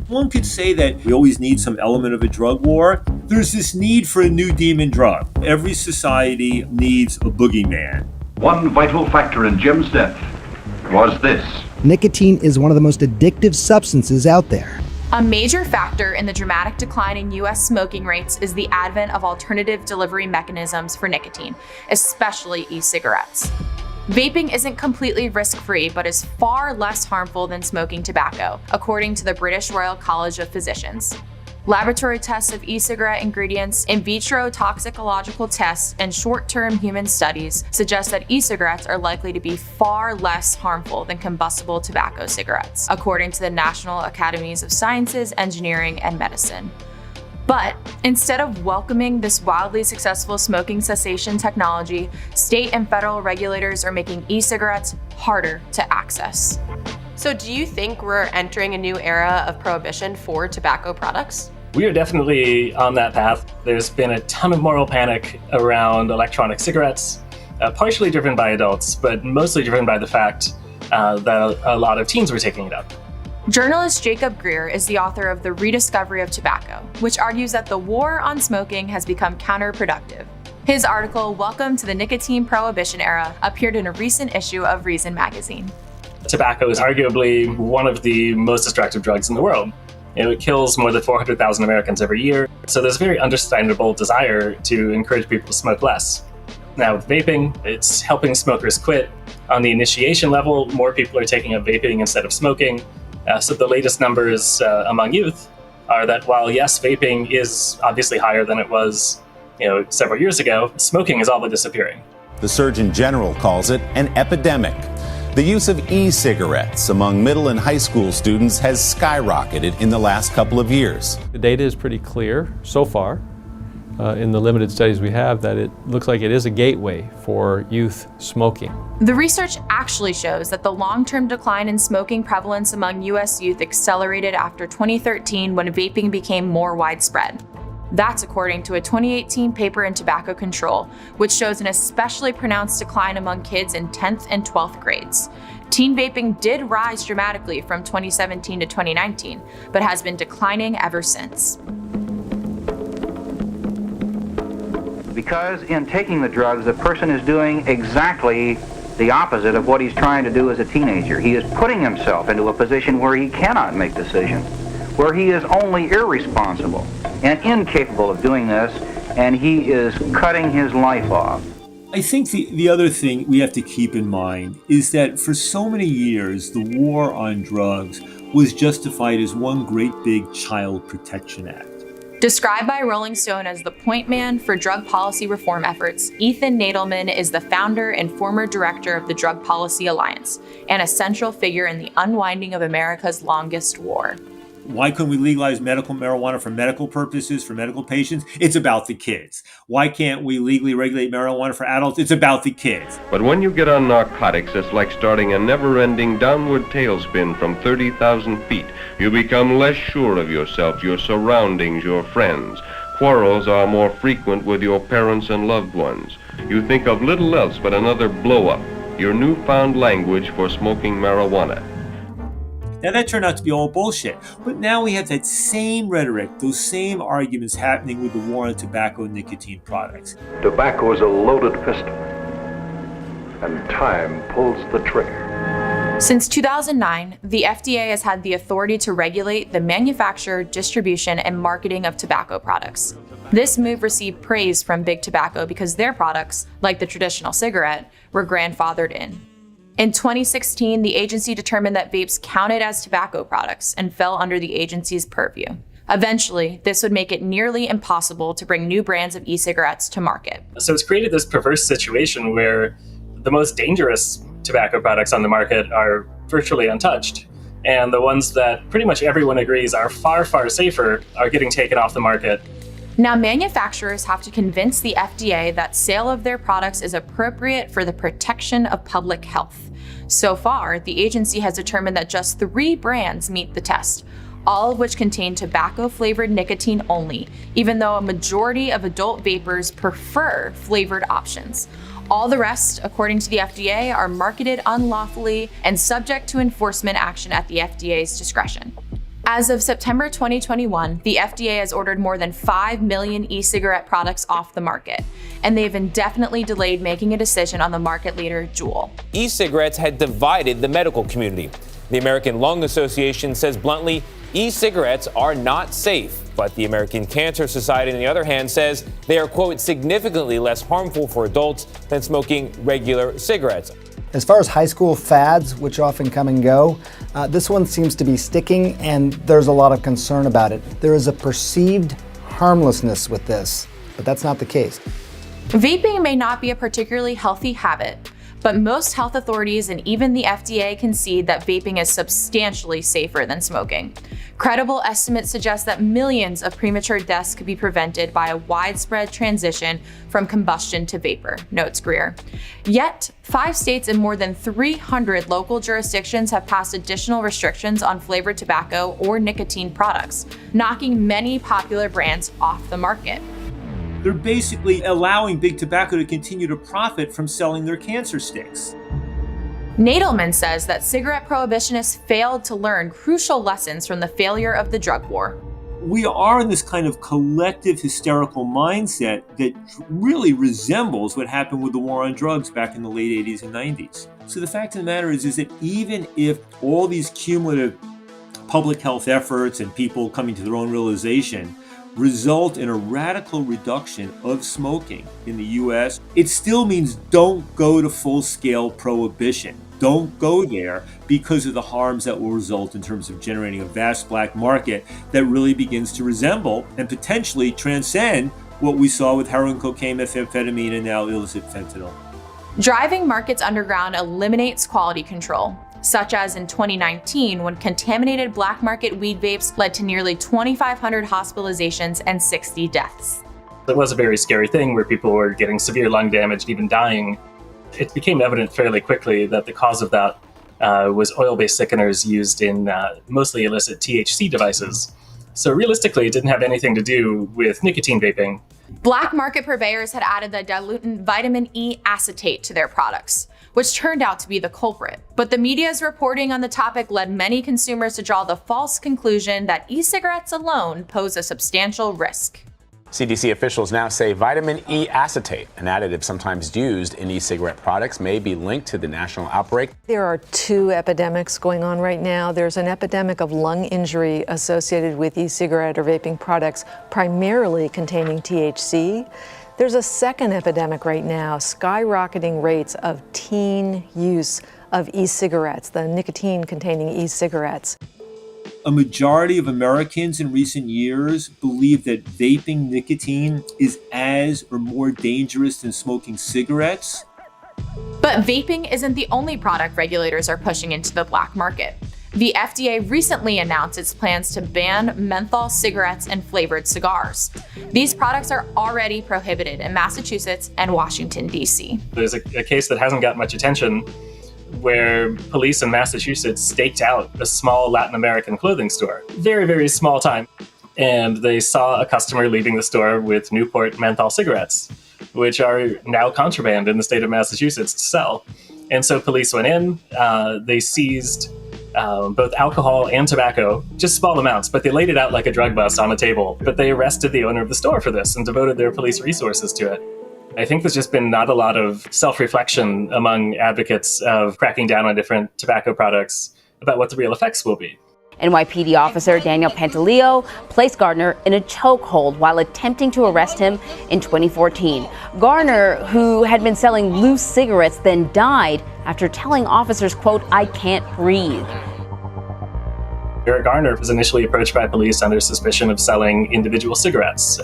One could say that we always need some element of a drug war. There's this need for a new demon drug. Every society needs a boogeyman. One vital factor in Jim's death was this. Nicotine is one of the most addictive substances out there. A major factor in the dramatic decline in U.S. smoking rates is the advent of alternative delivery mechanisms for nicotine, especially e-cigarettes. Vaping isn't completely risk-free, but is far less harmful than smoking tobacco, according to the British Royal College of Physicians. Laboratory tests of e-cigarette ingredients, in vitro toxicological tests, and short-term human studies suggest that e-cigarettes are likely to be far less harmful than combustible tobacco cigarettes, according to the National Academies of Sciences, Engineering, and Medicine. But instead of welcoming this wildly successful smoking cessation technology, state and federal regulators are making e-cigarettes harder to access. So do you think we're entering a new era of prohibition for tobacco products? We are definitely on that path. There's been a ton of moral panic around electronic cigarettes, partially driven by adults, but mostly driven by the fact that a lot of teens were taking it up. Journalist Jacob Grier is the author of The Rediscovery of Tobacco, which argues that the war on smoking has become counterproductive. His article, Welcome to the Nicotine Prohibition Era, appeared in a recent issue of Reason magazine. Tobacco is arguably one of the most destructive drugs in the world. It kills more than 400,000 Americans every year, so there's a very understandable desire to encourage people to smoke less. Now with vaping, it's helping smokers quit. On the initiation level, more people are taking up vaping instead of smoking. So the latest numbers among youth are that while yes, vaping is obviously higher than it was several years ago, smoking is all but disappearing. The Surgeon General calls it an epidemic. The use of e-cigarettes among middle and high school students has skyrocketed in the last couple of years. The data is pretty clear so far in the limited studies we have that it looks like it is a gateway for youth smoking. The research actually shows that the long-term decline in smoking prevalence among U.S. youth accelerated after 2013 when vaping became more widespread. That's according to a 2018 paper in Tobacco Control, which shows an especially pronounced decline among kids in 10th and 12th grades. Teen vaping did rise dramatically from 2017 to 2019, but has been declining ever since. Because in taking the drugs, the person is doing exactly the opposite of what he's trying to do as a teenager. He is putting himself into a position where he cannot make decisions, where he is only irresponsible and incapable of doing this, and he is cutting his life off. I think the other thing we have to keep in mind is that for so many years, the war on drugs was justified as one great big child protection act. Described by Rolling Stone as the point man for drug policy reform efforts, Ethan Nadelman is the founder and former director of the Drug Policy Alliance, and a central figure in the unwinding of America's longest war. Why couldn't we legalize medical marijuana for medical purposes, for medical patients? It's about the kids. Why can't we legally regulate marijuana for adults? It's about the kids. But when you get on narcotics, it's like starting a never-ending downward tailspin from 30,000 feet. You become less sure of yourself, your surroundings, your friends. Quarrels are more frequent with your parents and loved ones. You think of little else but another blow-up, your newfound language for smoking marijuana. Now that turned out to be all bullshit. But now we have that same rhetoric, those same arguments happening with the war on tobacco and nicotine products. Tobacco is a loaded pistol, and time pulls the trigger. Since 2009, the FDA has had the authority to regulate the manufacture, distribution, and marketing of tobacco products. This move received praise from Big Tobacco because their products, like the traditional cigarette, were grandfathered in. In 2016, the agency determined that vapes counted as tobacco products and fell under the agency's purview. Eventually, this would make it nearly impossible to bring new brands of e-cigarettes to market. So it's created this perverse situation where the most dangerous tobacco products on the market are virtually untouched, and the ones that pretty much everyone agrees are far, far safer are getting taken off the market. Now, manufacturers have to convince the FDA that sale of their products is appropriate for the protection of public health. So far, the agency has determined that just 3 brands meet the test, all of which contain tobacco-flavored nicotine only, even though a majority of adult vapers prefer flavored options. All the rest, according to the FDA, are marketed unlawfully and subject to enforcement action at the FDA's discretion. As of September 2021, the FDA has ordered more than 5 million e-cigarette products off the market, and they've indefinitely delayed making a decision on the market leader, Juul. E-cigarettes had divided the medical community. The American Lung Association says bluntly, e-cigarettes are not safe. But the American Cancer Society, on the other hand, says they are, quote, significantly less harmful for adults than smoking regular cigarettes. As far as high school fads, which often come and go, this one seems to be sticking, and there's a lot of concern about it. There is a perceived harmlessness with this, but that's not the case. Vaping may not be a particularly healthy habit, but most health authorities and even the FDA concede that vaping is substantially safer than smoking. Credible estimates suggest that millions of premature deaths could be prevented by a widespread transition from combustion to vapor, notes Grier. Yet, 5 states and more than 300 local jurisdictions have passed additional restrictions on flavored tobacco or nicotine products, knocking many popular brands off the market. They're basically allowing big tobacco to continue to profit from selling their cancer sticks. Nadelman says that cigarette prohibitionists failed to learn crucial lessons from the failure of the drug war. We are in this kind of collective hysterical mindset that really resembles what happened with the war on drugs back in the late 80s and 90s. So the fact of the matter is that even if all these cumulative public health efforts and people coming to their own realization result in a radical reduction of smoking in the US, it still means don't go to full-scale prohibition. Don't go there because of the harms that will result in terms of generating a vast black market that really begins to resemble and potentially transcend what we saw with heroin, cocaine, methamphetamine, and now illicit fentanyl. Driving markets underground eliminates quality control, such as in 2019 when contaminated black market weed vapes led to nearly 2,500 hospitalizations and 60 deaths. It was a very scary thing where people were getting severe lung damage, even dying. It became evident fairly quickly that the cause of that was oil-based thickeners used in mostly illicit THC devices. So realistically, it didn't have anything to do with nicotine vaping. Black market purveyors had added the diluent vitamin E acetate to their products, which turned out to be the culprit. But the media's reporting on the topic led many consumers to draw the false conclusion that e-cigarettes alone pose a substantial risk. CDC officials now say vitamin E acetate, an additive sometimes used in e-cigarette products, may be linked to the national outbreak. There are 2 epidemics going on right now. There's an epidemic of lung injury associated with e-cigarette or vaping products, primarily containing THC. There's a second epidemic right now, skyrocketing rates of teen use of e-cigarettes, the nicotine-containing e-cigarettes. A majority of Americans in recent years believe that vaping nicotine is as or more dangerous than smoking cigarettes. But vaping isn't the only product regulators are pushing into the black market. The FDA recently announced its plans to ban menthol cigarettes and flavored cigars. These products are already prohibited in Massachusetts and Washington, D.C. There's a case that hasn't got much attention where police in Massachusetts staked out a small Latin American clothing store. Very, very small time. And they saw a customer leaving the store with Newport menthol cigarettes, which are now contraband in the state of Massachusetts to sell. And so police went in, they seized both alcohol and tobacco, just small amounts, but they laid it out like a drug bust on a table. But they arrested the owner of the store for this and devoted their police resources to it. I think there's just been not a lot of self-reflection among advocates of cracking down on different tobacco products about what the real effects will be. NYPD officer Daniel Pantaleo placed Gardner in a chokehold while attempting to arrest him in 2014. Garner, who had been selling loose cigarettes, then died after telling officers, quote, "I can't breathe." Eric Garner was initially approached by police under suspicion of selling individual cigarettes,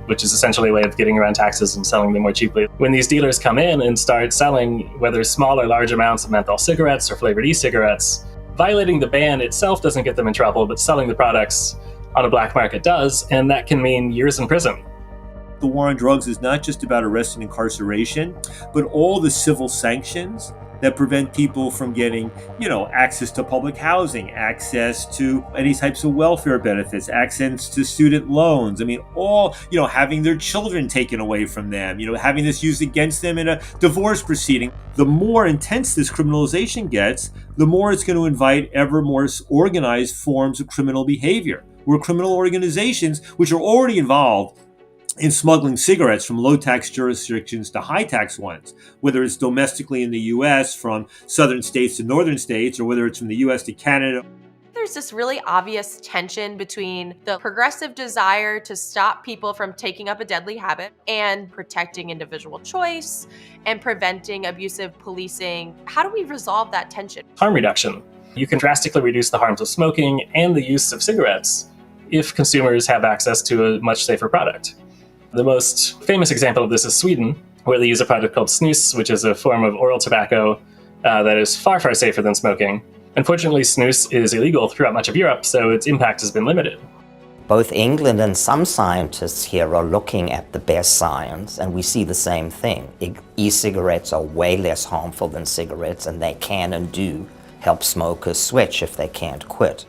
which is essentially a way of getting around taxes and selling them more cheaply. When these dealers come in and start selling whether small or large amounts of menthol cigarettes or flavored e-cigarettes, violating the ban itself doesn't get them in trouble, but selling the products on a black market does, and that can mean years in prison. The war on drugs is not just about arrest and incarceration, but all the civil sanctions that prevent people from getting, access to public housing, access to any types of welfare benefits, access to student loans. I mean, all, having their children taken away from them, having this used against them in a divorce proceeding. The more intense this criminalization gets, the more it's going to invite ever more organized forms of criminal behavior, where criminal organizations, which are already involved in smuggling cigarettes from low-tax jurisdictions to high-tax ones, whether it's domestically in the U.S. from southern states to northern states, or whether it's from the U.S. to Canada. There's this really obvious tension between the progressive desire to stop people from taking up a deadly habit and protecting individual choice and preventing abusive policing. How do we resolve that tension? Harm reduction. You can drastically reduce the harms of smoking and the use of cigarettes if consumers have access to a much safer product. The most famous example of this is Sweden, where they use a product called snus, which is a form of oral tobacco that is far, far safer than smoking. Unfortunately, snus is illegal throughout much of Europe, so its impact has been limited. Both England and some scientists here are looking at the best science, and we see the same thing. E-cigarettes are way less harmful than cigarettes, and they can and do help smokers switch if they can't quit.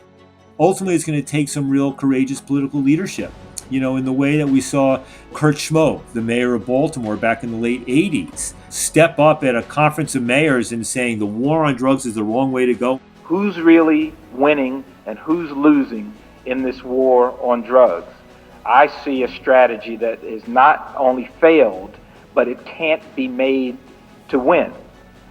Ultimately, it's going to take some real courageous political leadership. In the way that we saw Kurt Schmoke, the mayor of Baltimore back in the late 80s, step up at a conference of mayors and saying the war on drugs is the wrong way to go. Who's really winning and who's losing in this war on drugs? I see a strategy that is not only failed, but it can't be made to win.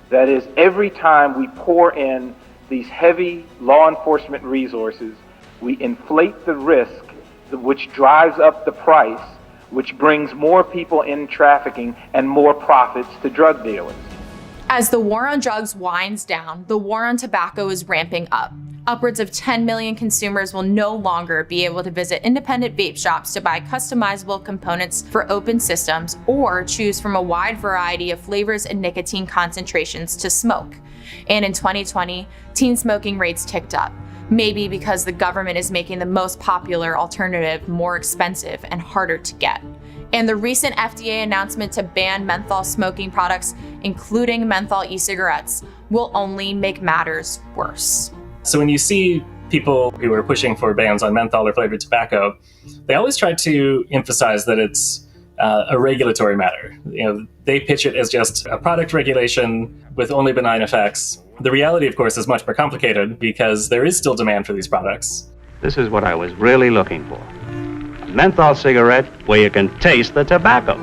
That is, every time we pour in these heavy law enforcement resources, we inflate the risk, which drives up the price, which brings more people in trafficking and more profits to drug dealers. As the war on drugs winds down, the war on tobacco is ramping up. Upwards of 10 million consumers will no longer be able to visit independent vape shops to buy customizable components for open systems or choose from a wide variety of flavors and nicotine concentrations to smoke. And in 2020, teen smoking rates ticked up. Maybe because the government is making the most popular alternative more expensive and harder to get. And the recent FDA announcement to ban menthol smoking products, including menthol e-cigarettes, will only make matters worse. So when you see people who are pushing for bans on menthol or flavored tobacco, they always try to emphasize that it's a regulatory matter. They pitch it as just a product regulation with only benign effects. The reality, of course, is much more complicated because there is still demand for these products. This is what I was really looking for. A menthol cigarette where you can taste the tobacco.